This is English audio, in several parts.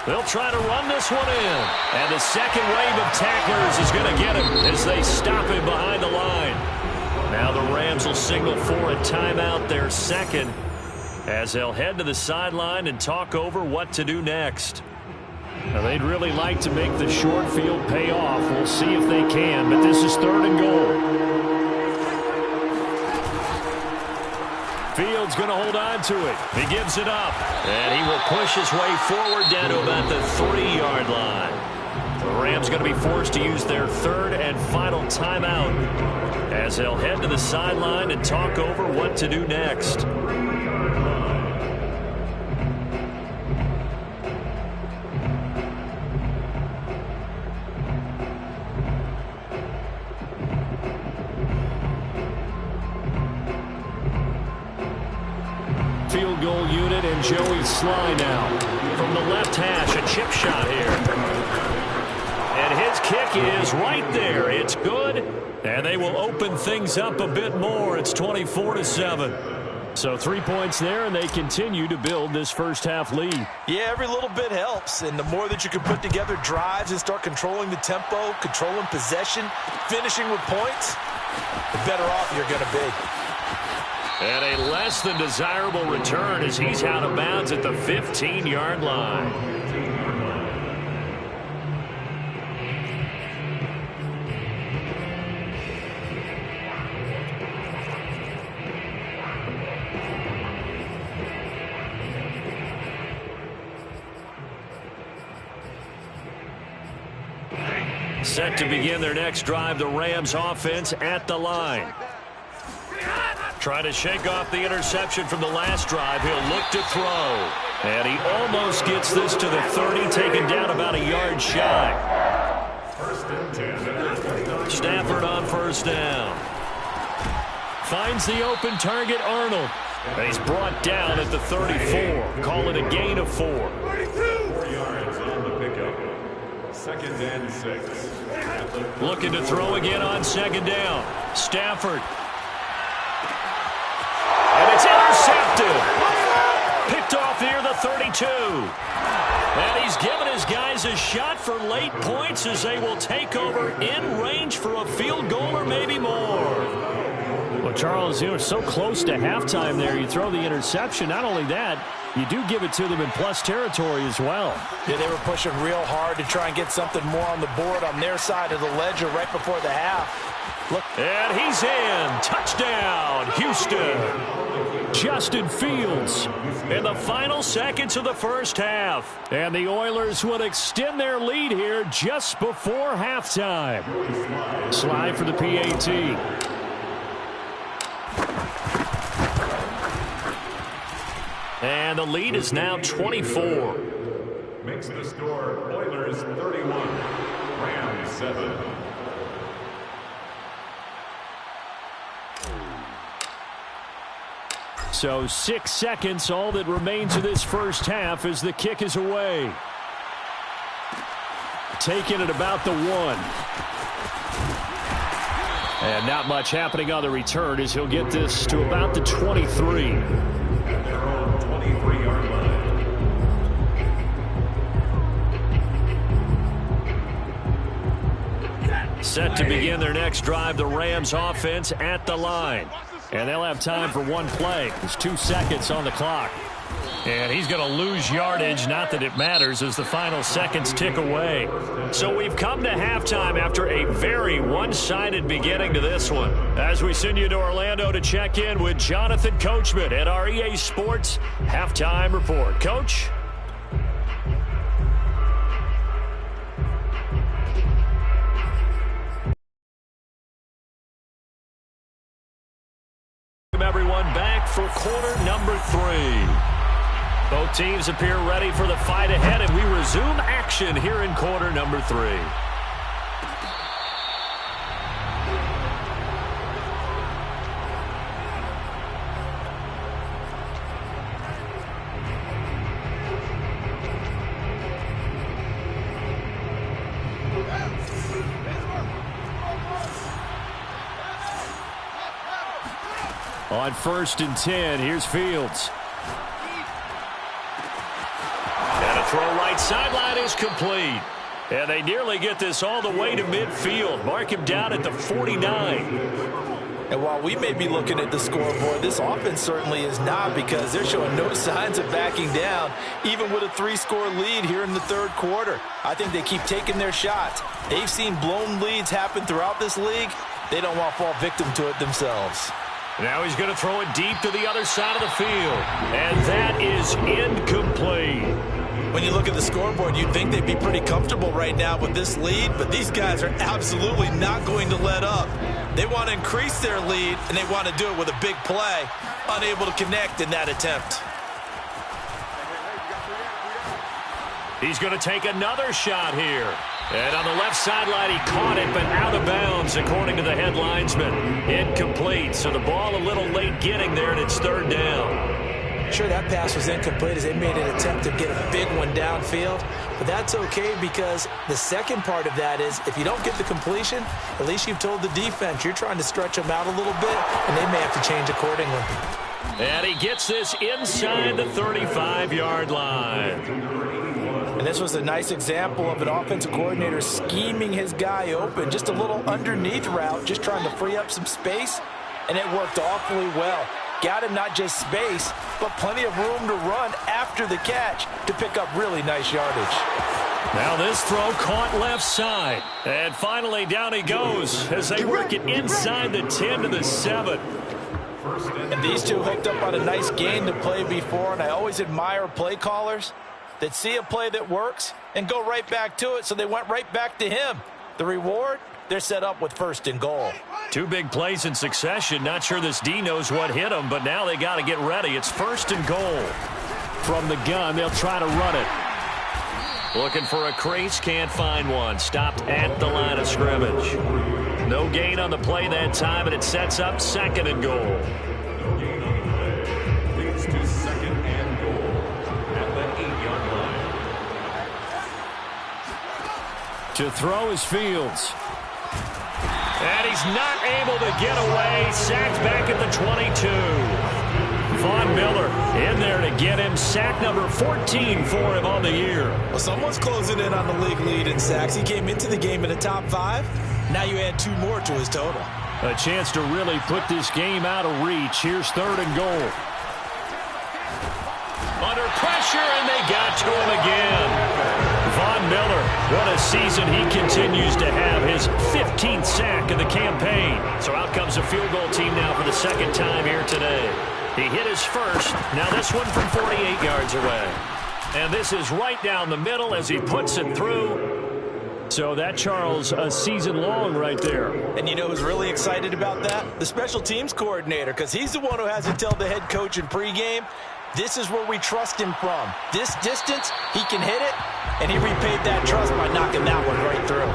They'll try to run this one in. And the second wave of tacklers is going to get him as they stop him behind the line. Now the Rams will signal for a timeout, their second, as they'll head to the sideline and talk over what to do next. Now they'd really like to make the short field pay off. We'll see if they can, but this is 3rd and goal. Fields going to hold on to it. He gives it up. And he will push his way forward down to about the 3-yard line. The Rams going to be forced to use their 3rd and final timeout as they'll head to the sideline and talk over what to do next. Field goal unit and Joey Sly now. From the left hash, a chip shot here. And his kick is right there. It's good. And they will open things up a bit more. It's 24-7. So 3 points there, and they continue to build this first half lead. Yeah, every little bit helps. And the more that you can put together drives and start controlling the tempo, controlling possession, finishing with points, the better off you're going to be. And a less than desirable return as he's out of bounds at the 15-yard line. Set to begin their next drive, the Rams offense at the line. Trying to shake off the interception from the last drive. He'll look to throw. And he almost gets this to the 30, taken down about a yard shy. Stafford on first down. Finds the open target, Arnold. And he's brought down at the 34. Call it a gain of 4. 4 yards on the pickup. 2nd and 6. Looking to throw again on 2nd down. Stafford. And it's intercepted. Picked off near the 32. And he's given his guys a shot for late points as they will take over in range for a field goal or maybe more. Well, Charles, you were so close to halftime there. You throw the interception. Not only that, you do give it to them in plus territory as well. Yeah, they were pushing real hard to try and get something more on the board on their side of the ledger right before the half. Look. And he's in. Touchdown, Houston. Justin Fields in the final seconds of the first half. And the Oilers would extend their lead here just before halftime. Slide for the PAT. And the lead is now 24. Makes the score Oilers 31, Rams 7. So 6 seconds, all that remains of this first half as the kick is away. Taken at about the 1. And not much happening on the return as he'll get this to about the 23. At their own 23-yard line. Set to begin their next drive, the Rams offense at the line. And they'll have time for one play. There's 2 seconds on the clock. And he's going to lose yardage, not that it matters, as the final seconds tick away. So we've come to halftime after a very one-sided beginning to this one. As we send you to Orlando to check in with Jonathan Coachman at our EA Sports Halftime Report. Coach? Everyone back for quarter number 3. Both teams appear ready for the fight ahead, and we resume action here in quarter number 3. On 1st and 10, here's Fields. And a throw right sideline is complete. And they nearly get this all the way to midfield. Mark him down at the 49. And while we may be looking at the scoreboard, this offense certainly is not, because they're showing no signs of backing down, even with a 3-score lead here in the third quarter. I think they keep taking their shots. They've seen blown leads happen throughout this league. They don't want to fall victim to it themselves. Now he's going to throw it deep to the other side of the field. And that is incomplete. When you look at the scoreboard, you'd think they'd be pretty comfortable right now with this lead, but these guys are absolutely not going to let up. They want to increase their lead, and they want to do it with a big play. Unable to connect in that attempt. He's going to take another shot here. And on the left sideline, he caught it, but out of bounds, according to the head linesman. Incomplete, so the ball a little late getting there, and it's third down. Sure, that pass was incomplete as they made an attempt to get a big one downfield. But that's okay, because the second part of that is if you don't get the completion, at least you've told the defense you're trying to stretch them out a little bit, and they may have to change accordingly. And he gets this inside the 35-yard line. And this was a nice example of an offensive coordinator scheming his guy open. Just a little underneath route, just trying to free up some space, and it worked awfully well. Got him not just space, but plenty of room to run after the catch to pick up really nice yardage. Now this throw caught left side. And finally down he goes as they work it inside the 10 to the 7. And these two hooked up on a nice gain to play before, and I always admire play callers that see a play that works and go right back to it, so they went right back to him. The reward, they're set up with 1st and goal. 2 big plays in succession. Not sure this D knows what hit him, but now they got to get ready. It's 1st and goal. From the gun, they'll try to run it. Looking for a crease, can't find one. Stopped at the line of scrimmage. No gain on the play that time, and it sets up 2nd and goal. Leads to 2nd and goal at the 8-yard line. To throw is Fields. And he's not able to get away. Sacked back at the 22. Von Miller in there to get him. Sack number 14 for him on the year. Well, someone's closing in on the league lead in sacks. He came into the game in the top 5. Now you add 2 more to his total. A chance to really put this game out of reach. Here's 3rd and goal. Under pressure, and they got to him again. Von Miller, what a season he continues to have. His 15th sack of the campaign. So out comes a field goal team now for the 2nd time here today. He hit his first. Now this one from 48 yards away. And this is right down the middle as he puts it through. So that, Charles, a season long right there. And you know who's really excited about that? The special teams coordinator, because he's the one who has to tell the head coach in pregame, this is where we trust him from. This distance, he can hit it, and he repaid that trust by knocking that one right through.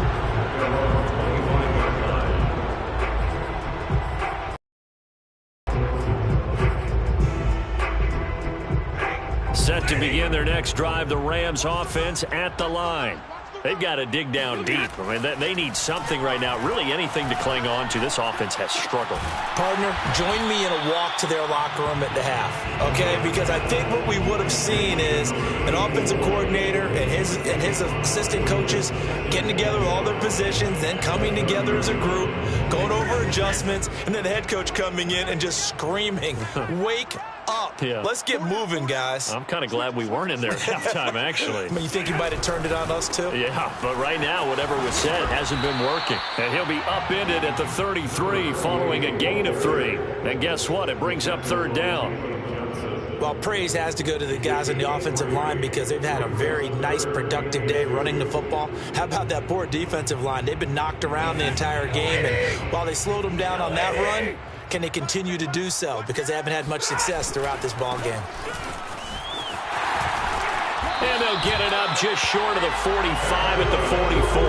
Set to begin their next drive, the Rams offense at the line. They've got to dig down deep. I mean, they need something right now, really anything to cling on to. This offense has struggled. Partner, join me in a walk to their locker room at the half, okay? Because I think what we would have seen is an offensive coordinator and his assistant coaches getting together with all their positions, then coming together as a group, going over adjustments, and then the head coach coming in and just screaming, wake up. Yeah. Let's get moving, guys. I'm kind of glad we weren't in there at halftime, actually. I mean, you think he might have turned it on us, too? Yeah, but right now, whatever was said hasn't been working. And he'll be upended at the 33 following a gain of 3. And guess what? It brings up 3rd down. Well, praise has to go to the guys on the offensive line because they've had a very nice, productive day running the football. How about that poor defensive line? They've been knocked around the entire game, and while they slowed them down on that run, can they continue to do so? Because they haven't had much success throughout this ball game. And they'll get it up just short of the 45 at the 44.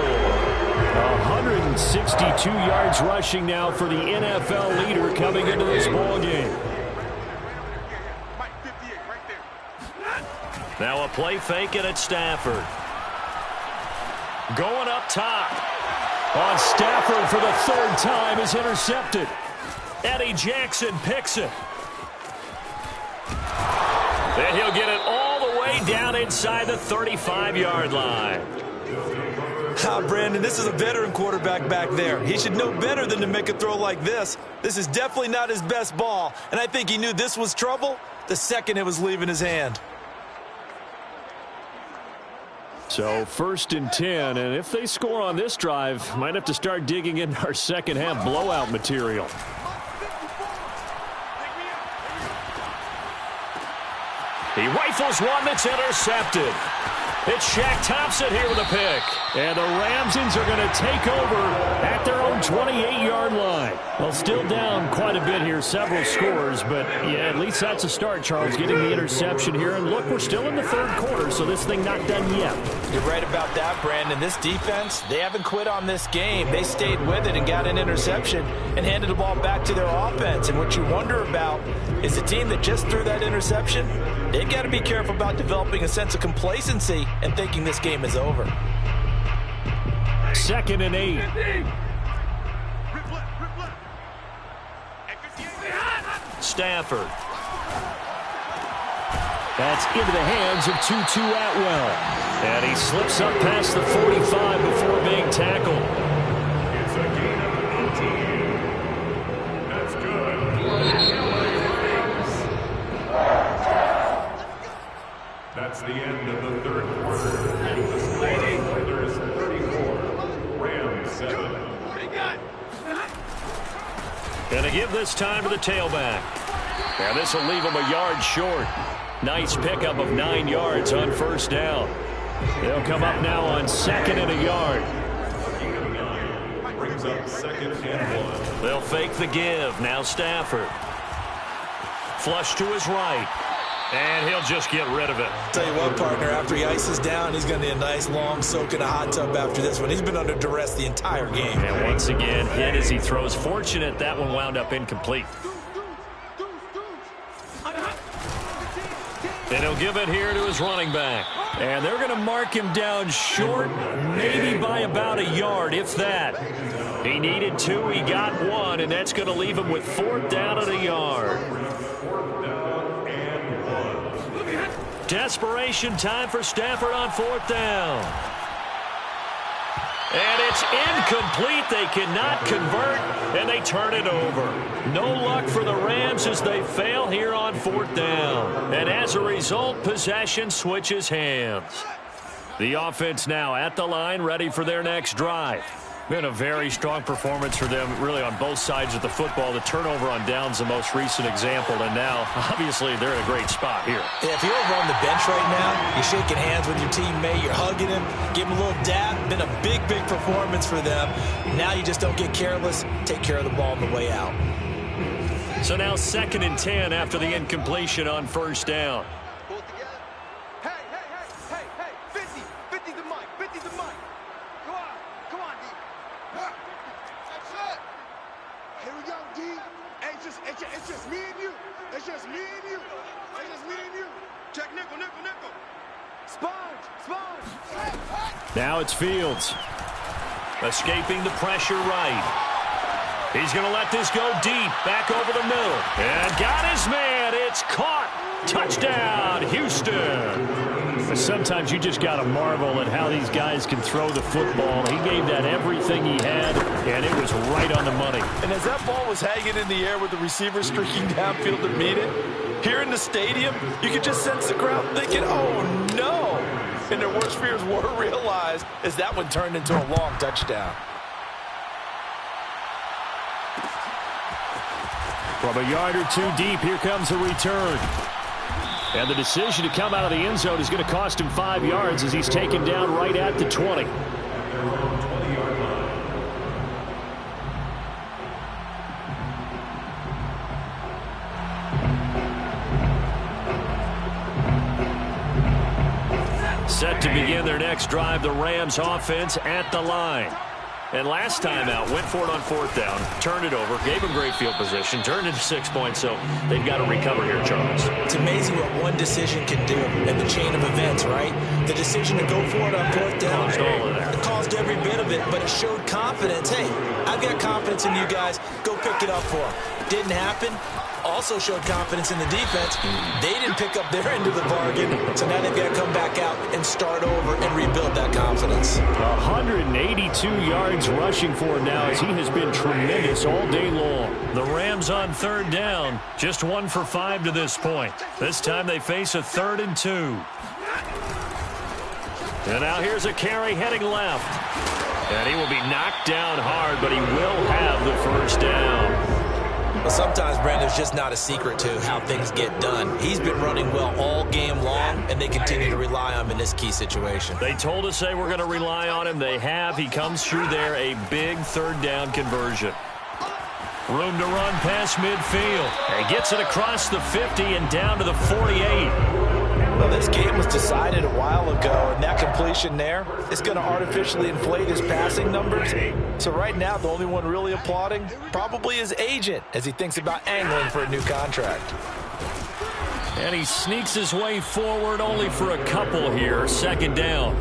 162 yards rushing now for the NFL leader coming into this ball game. Now a play fake it at Stafford. Going up top. On Stafford for the 3rd time is intercepted. Eddie Jackson picks it. And he'll get it all the way down inside the 35-yard line. Brandon, this is a veteran quarterback back there. He should know better than to make a throw like this. This is definitely not his best ball, and I think he knew this was trouble the second it was leaving his hand. So 1st and 10, and if they score on this drive, might have to start digging into our second half blowout material. He rifles one that's intercepted. It's Shaq Thompson here with a pick. And the Ramsons are going to take over at their own 28-yard line. Well, still down quite a bit here, several scores, but yeah, at least that's a start, Charles, getting the interception here. And look, we're still in the 3rd quarter, so this thing not done yet. You're right about that, Brandon. This defense, they haven't quit on this game. They stayed with it and got an interception and handed the ball back to their offense. And what you wonder about is the team that just threw that interception, they've got to be careful about developing a sense of complacency and thinking this game is over. 2nd and 8. Stafford. That's into the hands of Tutu Atwell. And he slips up past the 45 before being tackled. It's a gain of 18. That's good. That's the end of the 3rd quarter. The score, Raiders 34, Rams 7. Going to give this time to the tailback. And this will leave him a yard short. Nice pickup of 9 yards on 1st down. They'll come up now on 2nd and a yard. Brings up 2nd and 1. They'll fake the give. Now Stafford. Flush to his right. And he'll just get rid of it. Tell you what, partner, after he ices down, he's going to need a nice long soak in a hot tub after this one. He's been under duress the entire game. And once again, hit as he throws. Fortunate that one wound up incomplete. And he'll give it here to his running back. And they're going to mark him down short, maybe by about a yard, if that. He needed 2, he got 1, and that's going to leave him with 4th down and a yard. Desperation time for Stafford on 4th down. And it's incomplete. They cannot convert, and they turn it over. No luck for the Rams as they fail here on 4th down. And as a result, possession switches hands. The offense now at the line, ready for their next drive. Been a very strong performance for them, really, on both sides of the football. The turnover on downs, the most recent example, and now, obviously, they're in a great spot here. Yeah, if you're over on the bench right now, you're shaking hands with your teammate, you're hugging him, give him a little dab. Been a big, big performance for them. Now you just don't get careless. Take care of the ball on the way out. So now 2nd and 10 after the incompletion on 1st down. It's just me and you. It's just me and you. It's just me and you. Check nickel, nickel, nickel. Sponge, sponge. Now it's Fields. Escaping the pressure right. He's going to let this go deep. Back over the middle. And got his man. It's caught. Touchdown, Houston. Sometimes you just got to marvel at how these guys can throw the football. He gave that everything he had, and it was right on the money. And as that ball was hanging in the air with the receiver streaking downfield to meet it, here in the stadium, you could just sense the crowd thinking, oh, no. And their worst fears were realized as that one turned into a long touchdown. From a yard or two deep, here comes a return. And the decision to come out of the end zone is going to cost him 5 yards as he's taken down right at the 20. Set to begin their next drive, the Rams offense at the line. And last time out, went for it on 4th down, turned it over, gave him great field position, turned into 6 points, so they've got to recover here, Charles. It's amazing what one decision can do in the chain of events, right? The decision to go for it on 4th down, Caused all of that. It caused every bit of it, but it showed confidence. confidence. Hey, I've got confidence in you guys. Go pick it up for them. Didn't happen. Also showed confidence in the defense. They didn't pick up their end of the bargain, so now they've got to come back out and start over and rebuild that confidence. 182 yards rushing for him now, as he has been tremendous all day long. The Rams on third down, just 1 for 5 to this point. This time they face a 3rd and 2. And now here's a carry heading left. And he will be knocked down hard, but he will have the first down. But sometimes, Brandon, there's just not a secret to how things get done. He's been running well all game long, and they continue to rely on him in this key situation. They told us they were going to rely on him. They have. He comes through there, a big 3rd down conversion. Room to run past midfield. And gets it across the 50 and down to the 48. Well, this game was decided a while ago, and that completion there is going to artificially inflate his passing numbers. So right now, the only one really applauding probably his agent as he thinks about angling for a new contract. And he sneaks his way forward only for a couple here. 2nd down.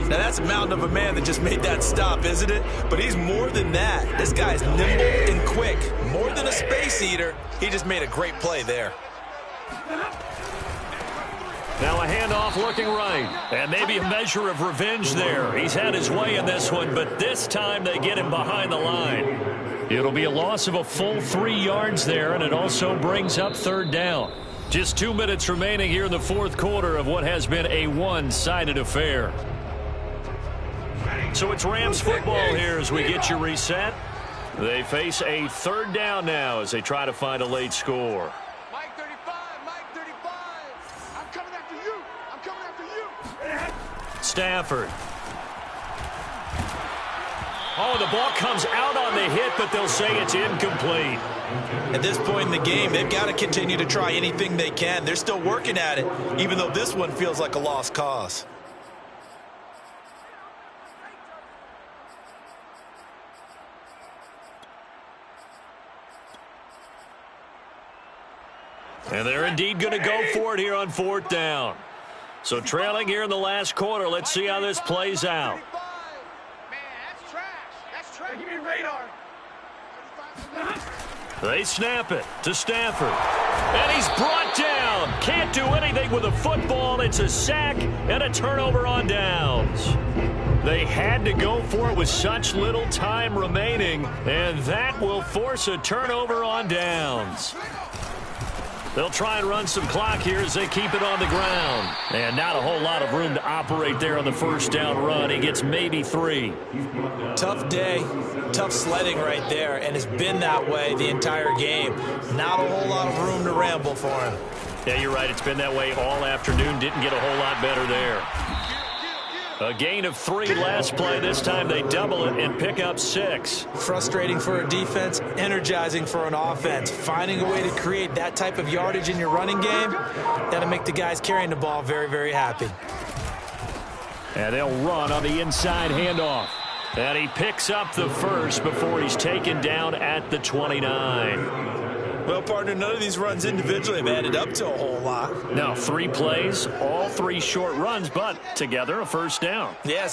Now, that's a mountain of a man that just made that stop, isn't it? But he's more than that. This guy's nimble and quick. More than a space eater, he just made a great play there. Now a handoff looking right. And maybe a measure of revenge there. He's had his way in this one, but this time they get him behind the line. It'll be a loss of a full 3 yards there, and it also brings up 3rd down. Just 2 minutes remaining here in the 4th quarter of what has been a one-sided affair. So it's Rams football here as we get you reset. They face a 3rd down now as they try to find a late score. Mike 35, Mike 35. I'm coming after you. I'm coming after you. Stafford. Oh, the ball comes out on the hit, but they'll say it's incomplete. At this point in the game, they've got to continue to try anything they can. They're still working at it, even though this one feels like a lost cause. And they're indeed going to go for it here on 4th down. So trailing here in the last quarter, let's see how this plays out. Man, that's trash. That's trash. Give me radar. They snap it to Stafford. And he's brought down. Can't do anything with the football. It's a sack and a turnover on downs. They had to go for it with such little time remaining, and that will force a turnover on downs. They'll try and run some clock here as they keep it on the ground. And not a whole lot of room to operate there on the 1st down run. He gets maybe 3. Tough day, tough sledding right there, and it's been that way the entire game. Not a whole lot of room to ramble for him. Yeah, you're right. It's been that way all afternoon. Didn't get a whole lot better there. A gain of 3 last play. This time they double it and pick up 6. Frustrating for a defense, energizing for an offense. Finding a way to create that type of yardage in your running game, that'll make the guys carrying the ball very, very happy. And they'll run on the inside handoff. And he picks up the first before he's taken down at the 29. Well, partner, none of these runs individually have added up to a whole lot. Now 3 plays, all 3 short runs, but together a 1st down. Yes.